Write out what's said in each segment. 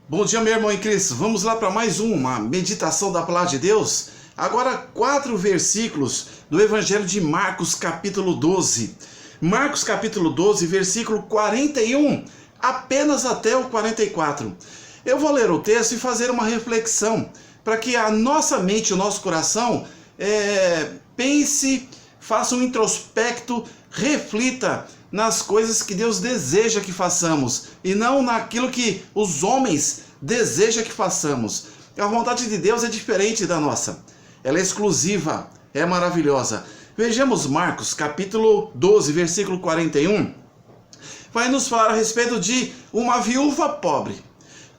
Bom dia, meu irmão em Cristo. Vamos lá para mais uma meditação da Palavra de Deus. Agora 4 versículos do Evangelho de Marcos, capítulo 12. Marcos, capítulo 12, versículo 41, apenas até o 44. Eu vou ler o texto e fazer uma reflexão, para que a nossa mente, o nosso coração, pense, faça um introspecto, reflita nas coisas que Deus deseja que façamos e não naquilo que os homens desejam que façamos. A vontade de Deus é diferente da nossa. Ela é exclusiva, é maravilhosa. Vejamos Marcos, capítulo 12, versículo 41. Vai nos falar a respeito de uma viúva pobre.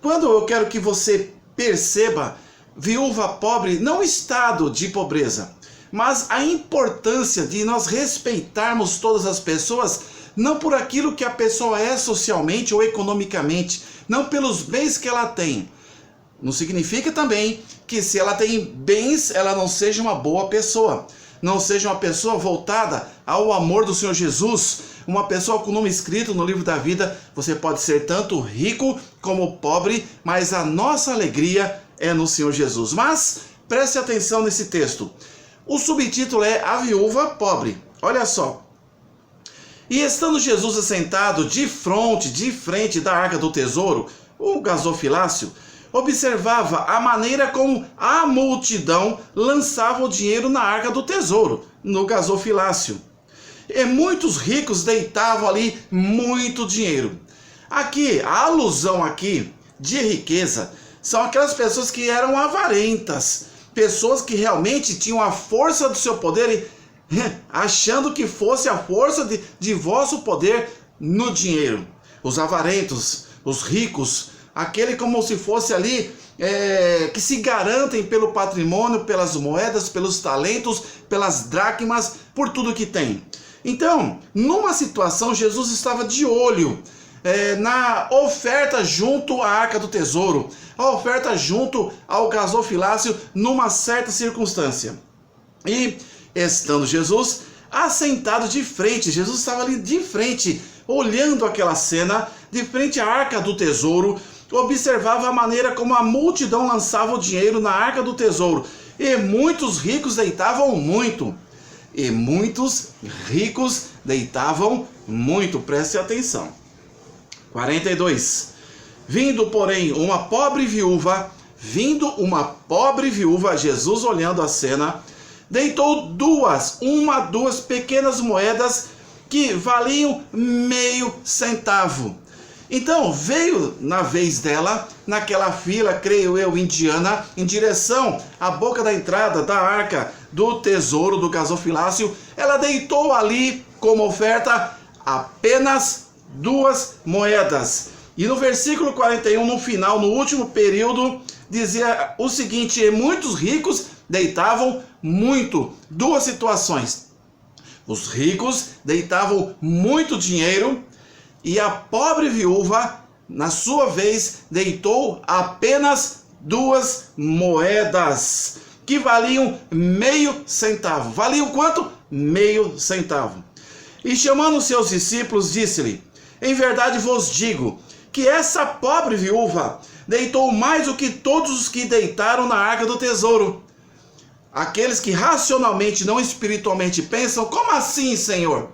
Quando eu quero que você perceba, viúva pobre não estado de pobreza, mas a importância de nós respeitarmos todas as pessoas, não por aquilo que a pessoa é socialmente ou economicamente, não pelos bens que ela tem. Não significa também que se ela tem bens, ela não seja uma boa pessoa, não seja uma pessoa voltada ao amor do Senhor Jesus, uma pessoa com o nome escrito no livro da vida. Você pode ser tanto rico como pobre, mas a nossa alegria é no Senhor Jesus. Mas preste atenção nesse texto. O subtítulo é A Viúva Pobre. Olha só. E estando Jesus assentado de frente da arca do tesouro, o gasofilácio, observava a maneira como a multidão lançava o dinheiro na arca do tesouro, no gasofilácio. E muitos ricos deitavam ali muito dinheiro. Aqui, a alusão aqui de riqueza são aquelas pessoas que eram avarentas, pessoas que realmente tinham a força do seu poder, achando que fosse a força de vosso poder no dinheiro. Os avarentos, os ricos, aquele como se fosse ali, que se garantem pelo patrimônio, pelas moedas, pelos talentos, pelas dracmas, por tudo que tem. Então, numa situação, Jesus estava de olho na oferta junto à arca do tesouro, a oferta junto ao gasofilácio, numa certa circunstância. E estando Jesus assentado de frente, Jesus estava ali de frente, olhando aquela cena, de frente à arca do tesouro, observava a maneira como a multidão lançava o dinheiro na arca do tesouro, e muitos ricos deitavam muito. E muitos ricos deitavam muito. Preste atenção. 42. Vindo, porém, uma pobre viúva, Jesus olhando a cena, deitou duas pequenas moedas que valiam meio centavo. Então veio na vez dela, naquela fila, creio eu, indiana, em direção à boca da entrada da arca do tesouro, do gasofilácio. Ela deitou ali como oferta apenas 2 moedas. E no versículo 41, no final, no último período, dizia o seguinte: e muitos ricos deitavam muito. 2 situações. Os ricos deitavam muito dinheiro, e a pobre viúva, na sua vez, deitou apenas 2 moedas, que valiam meio centavo. Valiam quanto? Meio centavo. E chamando seus discípulos, disse-lhe: em verdade vos digo, que essa pobre viúva deitou mais do que todos os que deitaram na arca do tesouro. Aqueles que racionalmente, não espiritualmente pensam: como assim, Senhor?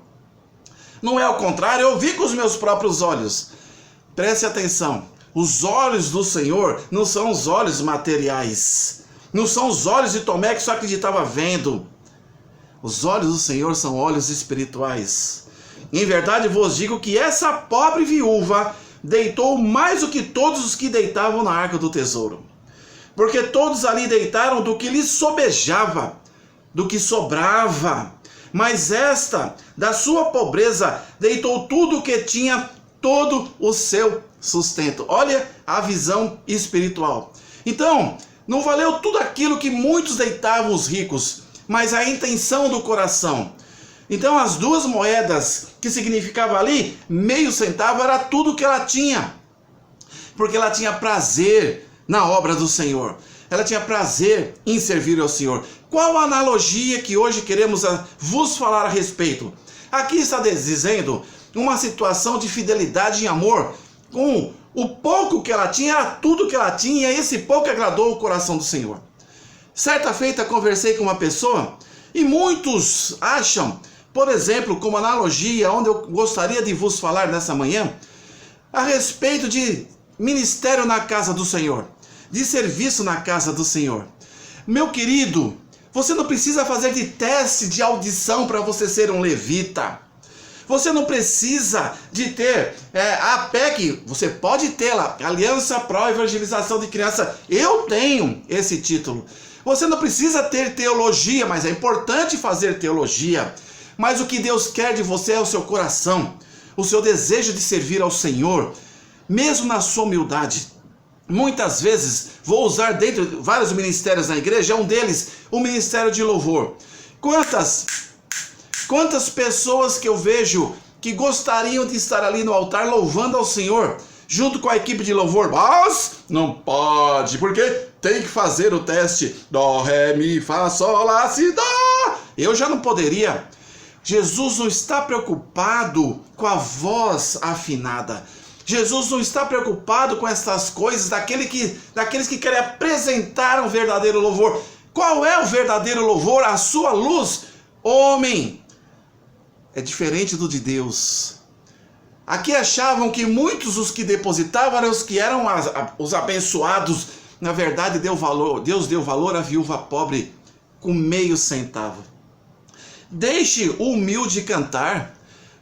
Não é o contrário, eu vi com os meus próprios olhos. Preste atenção, os olhos do Senhor não são os olhos materiais, não são os olhos de Tomé que só acreditava vendo. Os olhos do Senhor são olhos espirituais. Em verdade vos digo que essa pobre viúva deitou mais do que todos os que deitavam na arca do tesouro. Porque todos ali deitaram do que lhes sobejava, do que sobrava. Mas esta, da sua pobreza, deitou tudo o que tinha, todo o seu sustento. Olha a visão espiritual. Então, não valeu tudo aquilo que muitos deitavam os ricos, mas a intenção do coração. Então, as 2 moedas, que significava ali meio centavo, era tudo que ela tinha. Porque ela tinha prazer na obra do Senhor. Ela tinha prazer em servir ao Senhor. Qual a analogia que hoje queremos vos falar a respeito? Aqui está dizendo uma situação de fidelidade e amor com O pouco que ela tinha era tudo que ela tinha, e esse pouco agradou o coração do Senhor. Certa feita conversei com uma pessoa, e muitos acham, por exemplo, como analogia, onde eu gostaria de vos falar nessa manhã, a respeito de ministério na casa do Senhor, de serviço na casa do Senhor. Meu querido, você não precisa fazer de teste de audição para você ser um levita. Você não precisa de ter a APEC, você pode tê-la, Aliança Pró Evangelização de Criança. Eu tenho esse título. Você não precisa ter teologia, mas é importante fazer teologia. Mas o que Deus quer de você é o seu coração, o seu desejo de servir ao Senhor, mesmo na sua humildade. Muitas vezes, vou usar dentro de vários ministérios na igreja, um deles, o ministério de louvor. Quantas pessoas que eu vejo que gostariam de estar ali no altar louvando ao Senhor, junto com a equipe de louvor, mas não pode, porque tem que fazer o teste, dó, ré, mi, fá, sol, lá, si, dó. Eu já não poderia. Jesus não está preocupado com a voz afinada. Jesus não está preocupado com essas coisas daqueles que querem apresentar um verdadeiro louvor. Qual é o verdadeiro louvor? A sua luz, homem, é diferente do de Deus. Aqui achavam que muitos os que depositavam eram os que eram os abençoados. Na verdade, Deus deu valor à viúva pobre com meio centavo. Deixe o humilde cantar.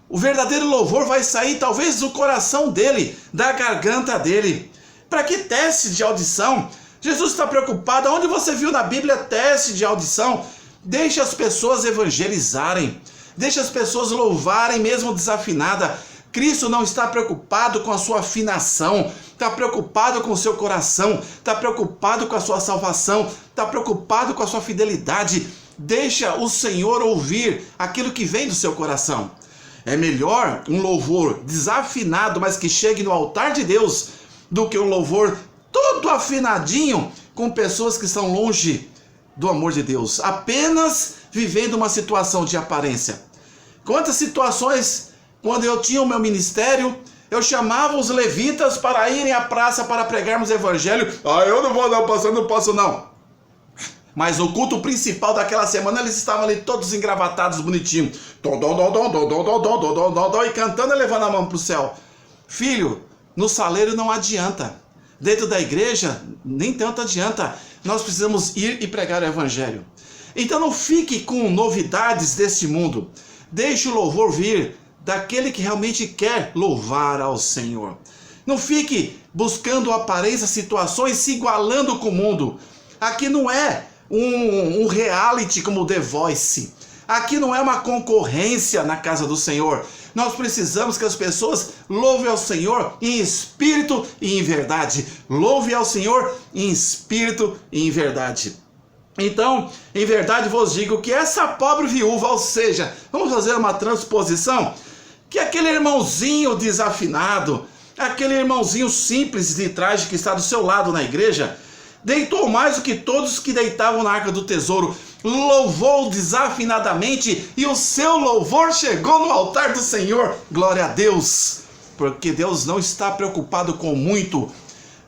O verdadeiro louvor vai sair talvez do coração dele, da garganta dele. Para que teste de audição? Jesus está preocupado. Onde você viu na Bíblia teste de audição? Deixe as pessoas evangelizarem. Deixe as pessoas louvarem mesmo desafinada. Cristo não está preocupado com a sua afinação, está preocupado com o seu coração, está preocupado com a sua salvação, está preocupado com a sua fidelidade. Deixa o Senhor ouvir aquilo que vem do seu coração. É melhor um louvor desafinado, mas que chegue no altar de Deus, do que um louvor todo afinadinho com pessoas que estão longe do amor de Deus, apenas vivendo uma situação de aparência. Quantas situações, quando eu tinha o meu ministério, eu chamava os levitas para irem à praça para pregarmos o evangelho. Eu não vou não, pastor, não posso não. Mas no culto principal daquela semana, eles estavam ali todos engravatados, bonitinhos. E cantando e levando a mão para o céu. Filho, no saleiro não adianta. Dentro da igreja, nem tanto adianta. Nós precisamos ir e pregar o evangelho. Então não fique com novidades deste mundo. Deixe o louvor vir daquele que realmente quer louvar ao Senhor. Não fique buscando aparência, situações, se igualando com o mundo. Aqui não é um reality como The Voice. Aqui não é uma concorrência na casa do Senhor. Nós precisamos que as pessoas louvem ao Senhor em espírito e em verdade. Louve ao Senhor em espírito e em verdade. Então, em verdade vos digo que essa pobre viúva, ou seja, vamos fazer uma transposição, que aquele irmãozinho desafinado, aquele irmãozinho simples de traje que está do seu lado na igreja, deitou mais do que todos que deitavam na arca do tesouro, louvou desafinadamente e o seu louvor chegou no altar do Senhor. Glória a Deus, porque Deus não está preocupado com muito,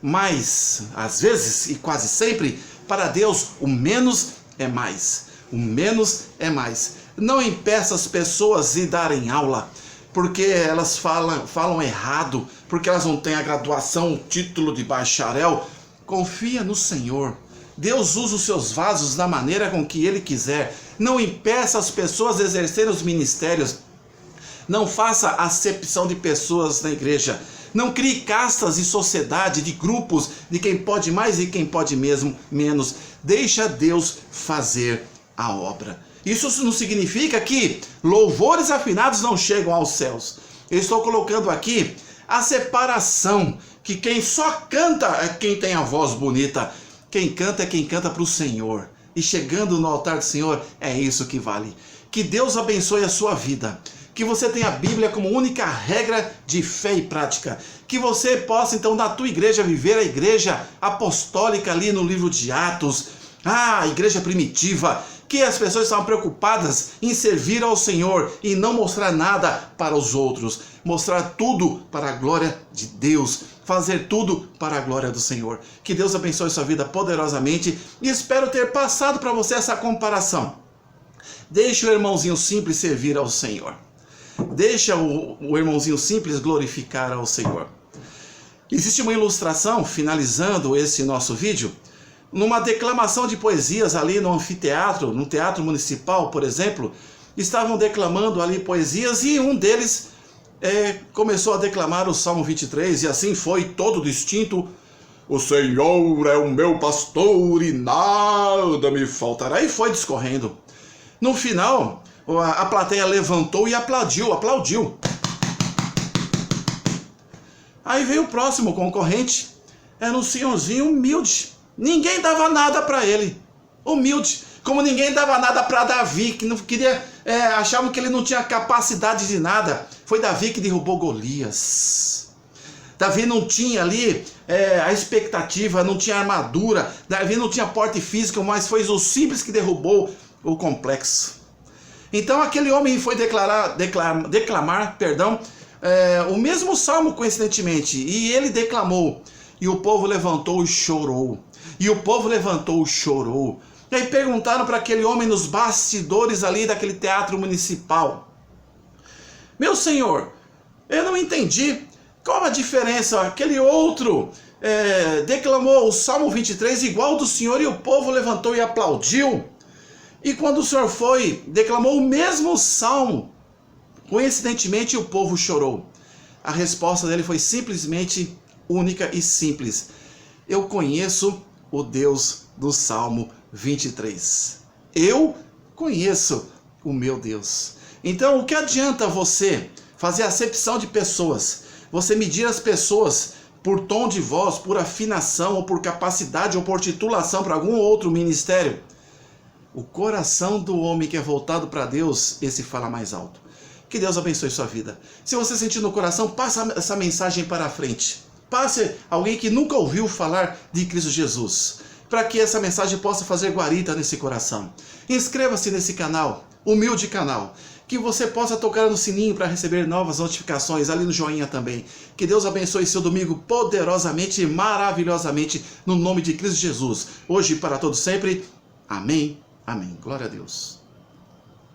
mas às vezes e quase sempre, para Deus o menos é mais. O menos é mais. Não impeça as pessoas de darem aula, porque elas falam errado, porque elas não têm a graduação, o título de bacharel. Confia no Senhor. Deus usa os seus vasos da maneira com que Ele quiser. Não impeça as pessoas de exercerem os ministérios. Não faça acepção de pessoas na igreja. Não crie castas e sociedade de grupos de quem pode mais e quem pode mesmo menos. Deixa Deus fazer a obra. Isso não significa que louvores afinados não chegam aos céus. Eu estou colocando aqui a separação, que quem só canta é quem tem a voz bonita. Quem canta é quem canta para o Senhor. E chegando no altar do Senhor, é isso que vale. Que Deus abençoe a sua vida. Que você tenha a Bíblia como única regra de fé e prática. Que você possa, então, na tua igreja, viver a igreja apostólica ali no livro de Atos. A igreja primitiva. Que as pessoas estavam preocupadas em servir ao Senhor e não mostrar nada para os outros. Mostrar tudo para a glória de Deus. fazer tudo para a glória do Senhor. Que Deus abençoe sua vida poderosamente e espero ter passado para você essa comparação. Deixe o irmãozinho simples servir ao Senhor. Deixa o irmãozinho simples glorificar ao Senhor. Existe uma ilustração, finalizando esse nosso vídeo, numa declamação de poesias ali no anfiteatro, no Teatro Municipal, por exemplo, estavam declamando ali poesias e um deles começou a declamar o Salmo 23 e assim foi todo distinto. O Senhor é o meu pastor e nada me faltará. E foi discorrendo. No final, a plateia levantou e aplaudiu. Aí veio o próximo concorrente, era um senhorzinho humilde. Ninguém dava nada para ele. Humilde. Como ninguém dava nada para Davi, que não queria, achavam que ele não tinha capacidade de nada. Foi Davi que derrubou Golias. Davi não tinha ali a expectativa, não tinha armadura. Davi não tinha porte físico, mas foi o simples que derrubou o complexo. Então aquele homem foi declamar, o mesmo salmo coincidentemente, e ele declamou, e o povo levantou e chorou. E o povo levantou e chorou. E aí perguntaram para aquele homem nos bastidores ali daquele teatro municipal: meu senhor, eu não entendi, qual a diferença? Aquele outro declamou o Salmo 23 igual do senhor e o povo levantou e aplaudiu. E quando o senhor declamou o mesmo salmo, coincidentemente o povo chorou. A resposta dele foi simplesmente única e simples: eu conheço o Deus do Salmo 23. Eu conheço o meu Deus. Então, o que adianta você fazer acepção de pessoas? Você medir as pessoas por tom de voz, por afinação, ou por capacidade, ou por titulação para algum outro ministério? O coração do homem que é voltado para Deus, esse fala mais alto. Que Deus abençoe sua vida. Se você sentir no coração, passa essa mensagem para a frente. Passe alguém que nunca ouviu falar de Cristo Jesus, para que essa mensagem possa fazer guarita nesse coração. Inscreva-se nesse canal, humilde canal, que você possa tocar no sininho para receber novas notificações, ali no joinha também. Que Deus abençoe seu domingo poderosamente e maravilhosamente, no nome de Cristo Jesus, hoje e para todos sempre. Amém. Amém. Glória a Deus.